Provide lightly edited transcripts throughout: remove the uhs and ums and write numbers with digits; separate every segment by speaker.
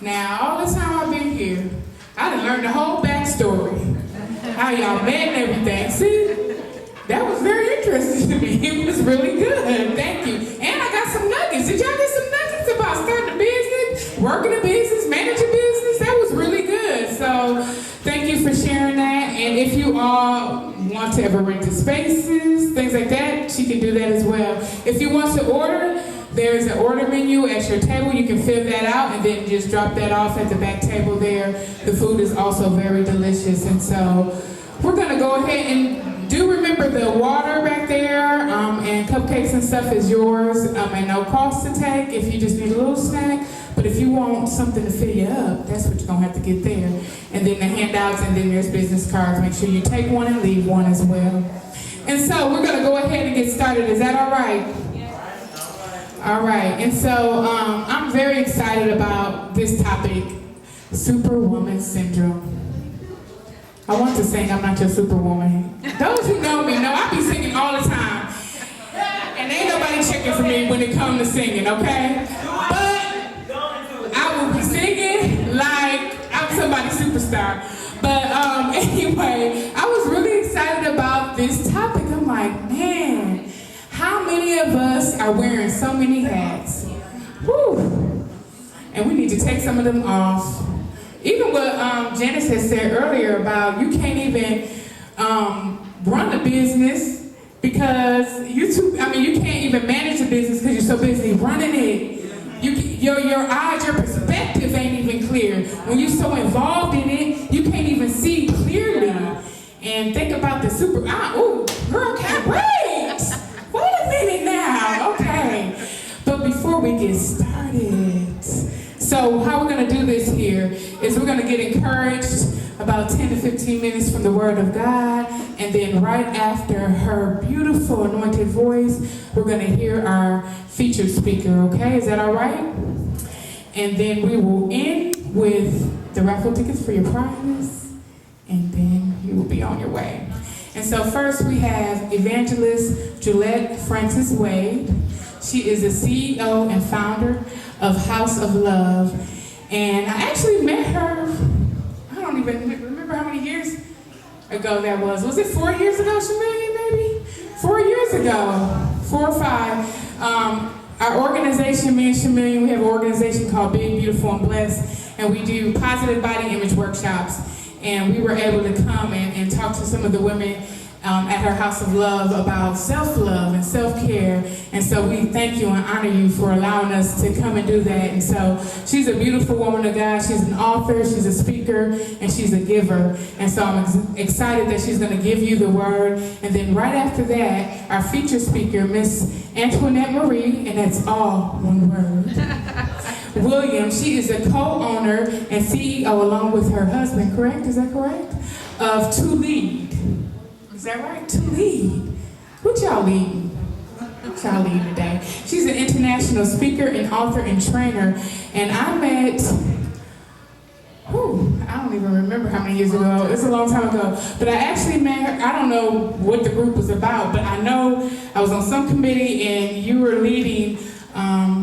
Speaker 1: Now, all the time I've been here, I done learned the whole backstory. How y'all met and everything. See, that was very interesting to me. It was really good. Thank you. And I got some nuggets. Did y'all get some nuggets about starting a business, working a business, managing a business? That was really good. So thank you for sharing that. And if you all want to ever rent the spaces, things like that, she can do that as well. If you want to order, there's an order menu at your table. You can fill that out and then just drop that off at the back table there. The food is also very delicious. And so we're going to go ahead and do remember the water back there and cupcakes and stuff is yours and no cost to take if you just need a little snack. But if you want something to fill you up, that's what you're going to have to get there. And then the handouts, and then there's business cards. Make sure you take one and leave one as well. And so we're going to go ahead and get started. Is that all right? All right. And so I'm very excited about this topic, Superwoman Syndrome. I want to sing I'm Not Your Superwoman. Those who know me know I be singing all the time. And ain't nobody checking for me when it comes to singing, okay? But I will be singing like I'm somebody's superstar. But anyway, I was really excited about this topic. I'm like, man, how many of us are wearing so many hats? Whew. And we need to take some of them off. Even what Janice has said earlier about you can't even run a business because you can't even manage a business because you're so busy running it. Your eyes, your perspective ain't even clear. When you're so involved in it, you can't even see clearly. And think about the girl can't wait. Wait a minute now, okay. But before we get started, so how we're gonna do this here is we're gonna get encouraged about 10 to 15 minutes from the Word of God, and then right after her beautiful anointed voice, we're gonna hear our featured speaker, okay? Is that all right? And then we will end with the raffle tickets for your prize, and then you will be on your way. And so first we have Evangelist Julette Francis Wade. She is the CEO and founder of House of Love. And I actually met her, I don't even remember how many years ago that was. Was it 4 years ago, Shemaine, maybe? 4 years ago, 4 or 5. Our organization, me and Shemaine, we have an organization called Big, Beautiful, and Blessed, and we do positive body image workshops. And we were able to come and talk to some of the women at her House of Love about self-love and self-care. And so we thank you and honor you for allowing us to come and do that. And so she's a beautiful woman of God. She's an author, she's a speaker, and she's a giver. And so I'm excited that she's going to give you the word. And then right after that, our featured speaker, Miss AnntoinetteMarie, and that's all one word, Williams. She is a co-owner and CEO along with her husband, correct? Is that correct? Of IILEAD. Is that right? IILEAD. What y'all leading? What y'all leading today? She's an international speaker and author and trainer. And I met, I don't even remember how many years ago. It's a long time ago. But I actually met her, I don't know what the group was about, but I know I was on some committee and you were leading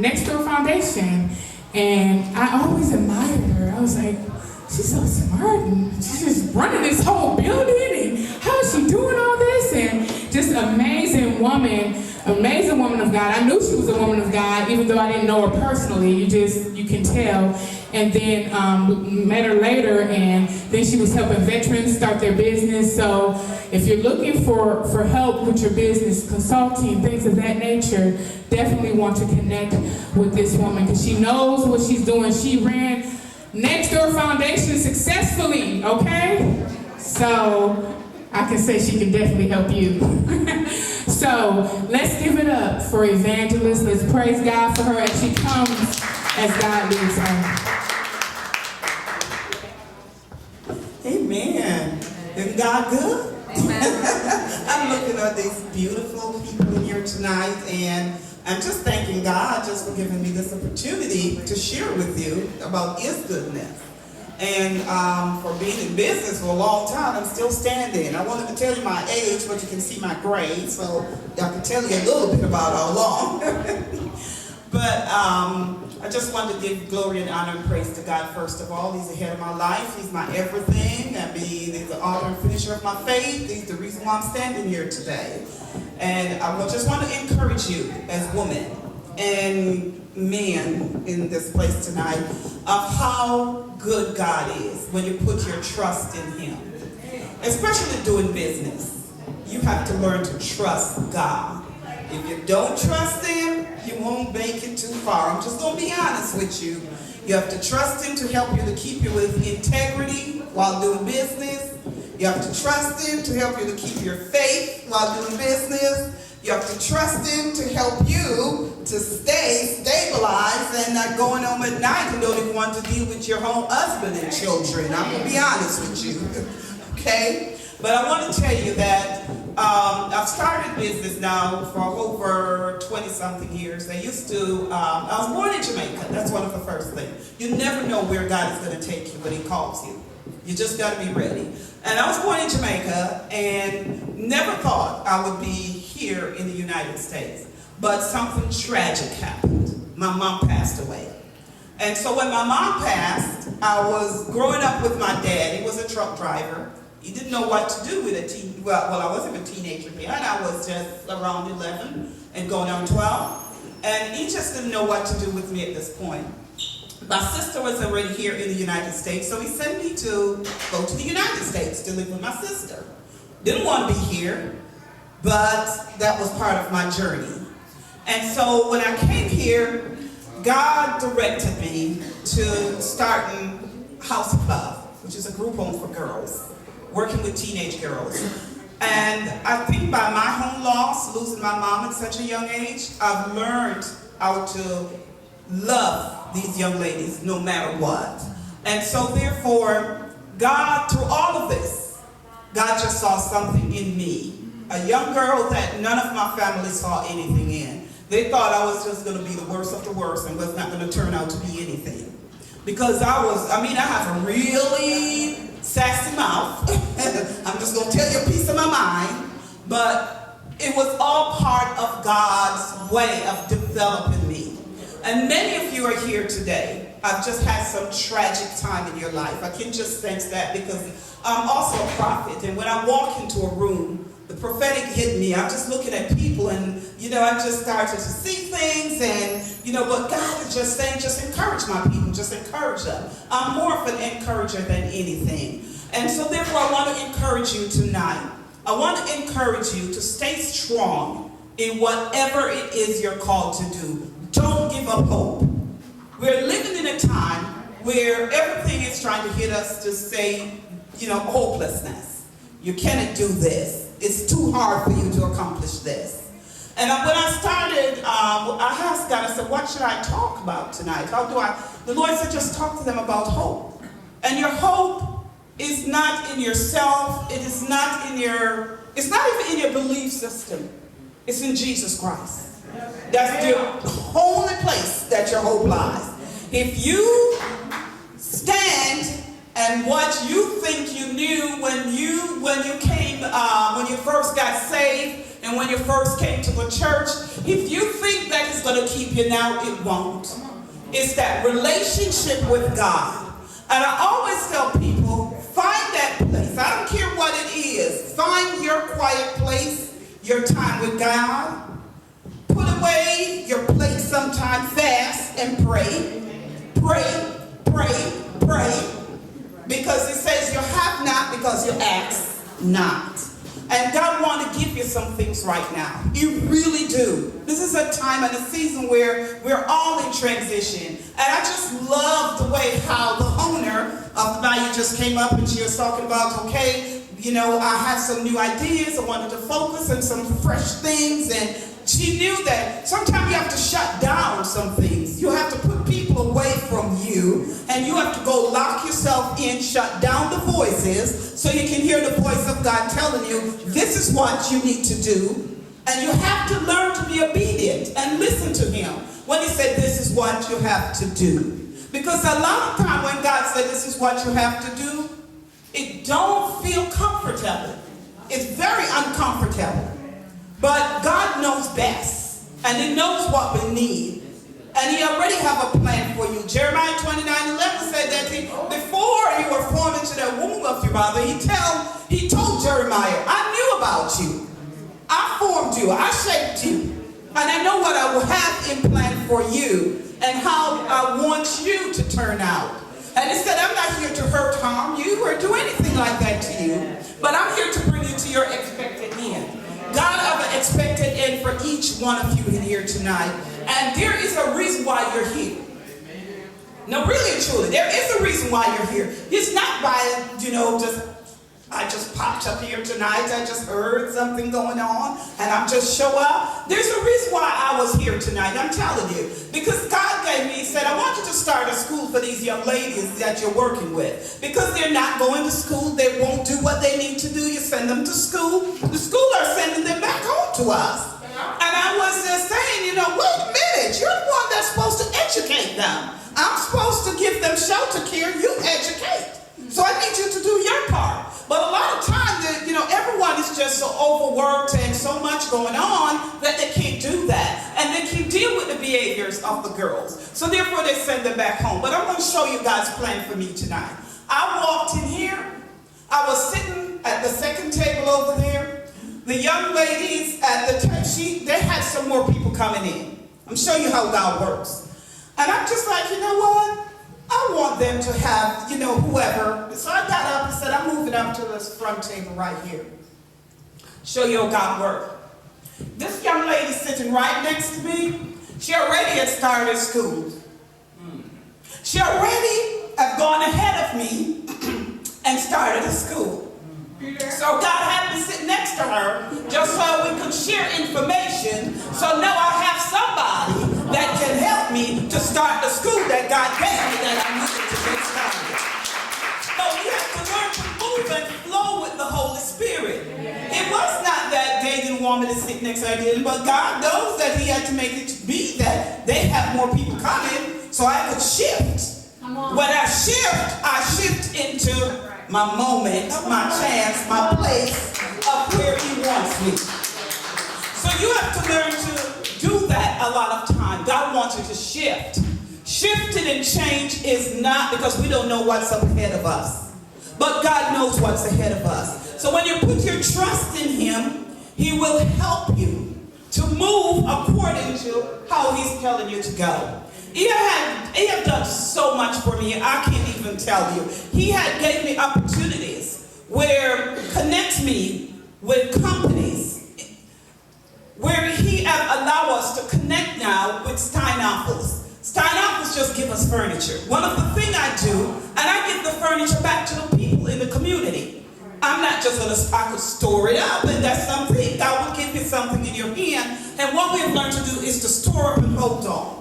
Speaker 1: Next Door Foundation. And I always admired her. I was like, she's so smart and she's just running this whole building and how is she doing all this? And just amazing woman of God. I knew she was a woman of God even though I didn't know her personally. You can tell. And then met her later, and then she was helping veterans start their business. So if you're looking for help with your business, consulting, things of that nature, definitely want to connect with this woman because she knows what she's doing. She ran Next Door Foundation successfully, okay? So I can say she can definitely help you. So let's give it up for Evangelist. Let's praise God for her as she comes as God leads her.
Speaker 2: Amen. Isn't God good? I'm looking at these beautiful people in here tonight, and I'm just thanking God just for giving me this opportunity to share with you about His goodness. And for being in business for a long time, I'm still standing. I wanted to tell you my age, but you can see my grade, so I can tell you a little bit about how long. But I I just wanted to give glory and honor and praise to God first of all. He's the head of my life. He's my everything. I mean, he's the author and finisher of my faith. He's the reason why I'm standing here today. And I just want to encourage you as women and men in this place tonight of how good God is when you put your trust in him. Especially doing business. You have to learn to trust God. If you don't trust him, you won't make it too far. I'm just going to be honest with you. You have to trust him to help you to keep you with integrity while doing business. You have to trust him to help you to keep your faith while doing business. You have to trust him to help you to stay stabilized and not going home at night and don't even want to deal with your own husband and children. I'm going to be honest with you. Okay? But I want to tell you that I've started business now for over 20-something years. I was born in Jamaica. That's one of the first things. You never know where God is going to take you when he calls you. You just got to be ready. And I was born in Jamaica and never thought I would be here in the United States. But something tragic happened. My mom passed away. And so when my mom passed, I was growing up with my dad. He was a truck driver. He didn't know what to do with I wasn't a teenager yet. I was just around 11 and going on 12. And he just didn't know what to do with me at this point. My sister was already here in the United States, so he sent me to go to the United States to live with my sister. Didn't want to be here, but that was part of my journey. And so when I came here, God directed me to starting House Club, which is a group home for girls, working with teenage girls. And I think by my own loss, losing my mom at such a young age, I've learned how to love these young ladies no matter what. And so therefore, God, through all of this, God just saw something in me. A young girl that none of my family saw anything in. They thought I was just going to be the worst of the worst and was not going to turn out to be anything. Because I have a really sassy mouth. I'm just going to tell you a piece of my mind. But it was all part of God's way of developing me. And many of you are here today. I've just had some tragic time in your life. I can just sense that because I'm also a prophet. And when I walk into a room, the prophetic hit me. I'm just looking at people and, I just started to see things and, but God is just saying, just encourage my people, just encourage them. I'm more of an encourager than anything. And so therefore I want to encourage you tonight. I want to encourage you to stay strong in whatever it is you're called to do. Don't give up hope. We're living in a time where everything is trying to hit us to say, hopelessness. You cannot do this. It's too hard for you to accomplish this. And when I started, I asked God, I said, what should I talk about tonight? The Lord said, just talk to them about hope. And your hope is not in yourself. It's not even in your belief system. It's in Jesus Christ. That's the only place that your hope lies. If you stand and what you think you knew when you first got saved and when you first came to the church, if you think that is going to keep you now, it won't. It's that relationship with God. And I always tell people, find that place. I don't care what it is. Find your quiet place, your time with God. Put away your plate sometime, fast and pray. Pray, pray, pray. Because it says you have not because you ask not. And God wants to give you some things right now. You really do. This is a time and a season where we're all in transition. And I just love the way how the owner of the Bayou just came up and she was talking about, okay, I have some new ideas. I wanted to focus on some fresh things. And she knew that sometimes you have to shut down some things. You have to put people away from you. And you have to go lock yourself in, shut down the voices so you can hear the voice of God telling you, this is what you need to do. And you have to learn to be obedient and listen to him when he said, this is what you have to do. Because a lot of time when God said, this is what you have to do, it don't feel comfortable. It's very uncomfortable. But God knows best. And he knows what we need. and he already have a plan for you. Jeremiah 29:11 said that before you were formed into the womb of your mother, he told Jeremiah, I knew about you. I formed you. I shaped you. And I know what I will have in plan for you and how I want you to turn out. And he said, I'm not here to hurt, harm you, or do anything like that to you. But I'm here to bring you to your expected end. God have an expected end for each one of you in here tonight. And there is a reason why you're here. No, really and truly, there is a reason why you're here. It's not by, I just popped up here tonight. I just heard something going on and I'm just show up. There's a reason why I was here tonight. I'm telling you. Because God gave me, he said, I want you to start a school for these young ladies that you're working with. Because they're not going to school. They won't do what they need to do. You send them to school. The school are sending them back home to us. And I was just saying, wait a minute. You're the one that's supposed to educate them. I'm supposed to give them shelter care. You educate. So I need you to do your part. But a lot of times, everyone is just so overworked and so much going on that they can't do that. And they can't deal with the behaviors of the girls. So therefore, they send them back home. But I'm going to show you God's plan for me tonight. I walked in here. I was sitting at the second table over there. The young ladies at the table, they had some more people coming in. I'm showing you how God works. And I'm just like, you know what? I want them to have, whoever. So I got up and said, I'm moving up to this front table right here. Show you how God works. This young lady sitting right next to me, she already had started school. She already had gone ahead of me and started a school. So God had me sit next to her just so we could share information. So now I have somebody that can help me to start the school that God gave me that I needed to get started. So we have to learn to move and flow with the Holy Spirit. It was not that they didn't want me to sit next to her, but God knows that he had to make it be that they have more people coming so I could shift. When I shift into my moment, my chance, my place of where he wants me. So you have to learn to do that a lot of time. God wants you to shift. Shifting and change is not because we don't know what's up ahead of us. But God knows what's ahead of us. So when you put your trust in him, he will help you to move according to how he's telling you to go. He had done so much for me, I can't even tell you. He had gave me opportunities where connects me with companies, where he had allowed us to connect now with Steinhoffels. Steinhoffels just give us furniture. One of the things I do, and I give the furniture back to the people in the community. I'm not just going to, I could store it up, and that's something. God will give you something in your hand, and what we've learned to do is to store up and hold on.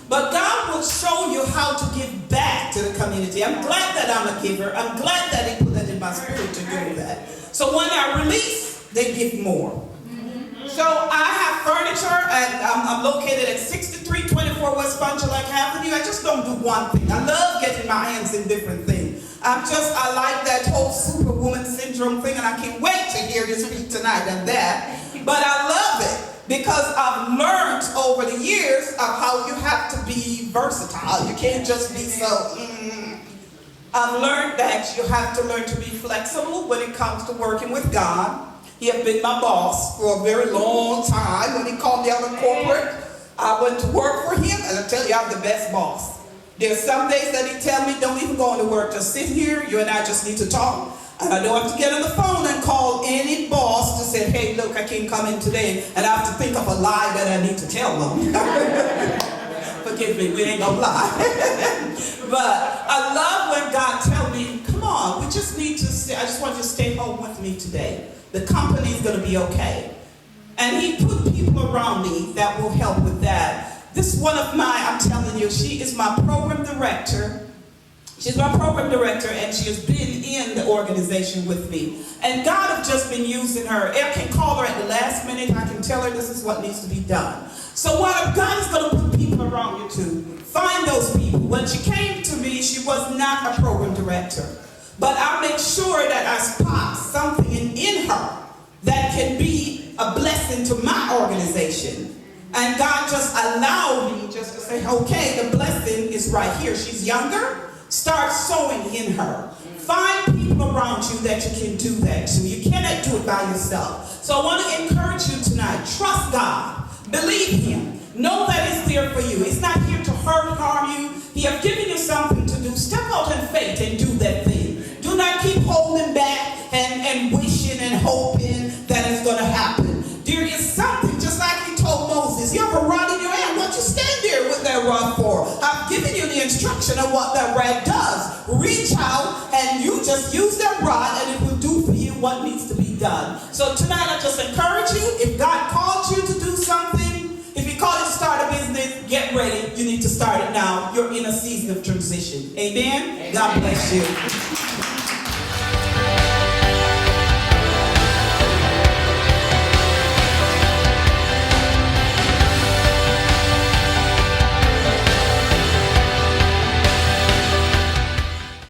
Speaker 2: But God will show you how to give back to the community. I'm glad that I'm a giver. I'm glad that he put that in my spirit to do that. So when I release, they give more. So I have furniture, and I'm located at 6324 West Fond du Lac Avenue. I just don't do one thing. I love getting my hands in different things. I like that whole superwoman syndrome thing, and I can't wait to hear you speak tonight on that. But I love it. Because I've learned over the years of how you have to be versatile. You can't just be so, I've learned that you have to learn to be flexible when it comes to working with God. He has been my boss for a very long time. When he called me out of corporate, I went to work for him, and I tell you, I'm the best boss. There's some days that he tell me, don't even go into work, just sit here, you and I just need to talk. And I don't have to get on the phone and call any boss to say, hey, look, I can't come in today. And I have to think of a lie that I need to tell them. Forgive me, we ain't gonna lie. But I love when God tells me, come on, we just need to stay. I just want you to stay home with me today. The company's gonna be okay. And he put people around me that will help with that. This one of mine, I'm telling you, she is my program director. She's my program director, and she has been in the organization with me. And God has just been using her. I can call her at the last minute. I can tell her this is what needs to be done. So what God is going to put people around you to find those people. When she came to me, she was not a program director. But I make sure that I spot something in her that can be a blessing to my organization. And God just allowed me just to say, okay, the blessing is right here. She's younger. Start sowing in her. Find people around you that you can do that to. You cannot do it by yourself. So I want to encourage you tonight. Trust God. Believe Him. Know that it's there for you. It's not here to hurt, harm you. He has given you something to do. Step out in faith and do that thing. Do not keep holding back and wishing and hoping that it's going to happen. There is something, just like He told Moses. You have a rod in your hand. What you stand there with that rod for? I've given you the instruction of what that rod does. Reach out and you just use that rod and it will do for you what needs to be done. So tonight I just encourage you, if God called you to do something, if He called you to start a business, get ready. You need to start it now. You're in a season of transition. Amen? God bless you.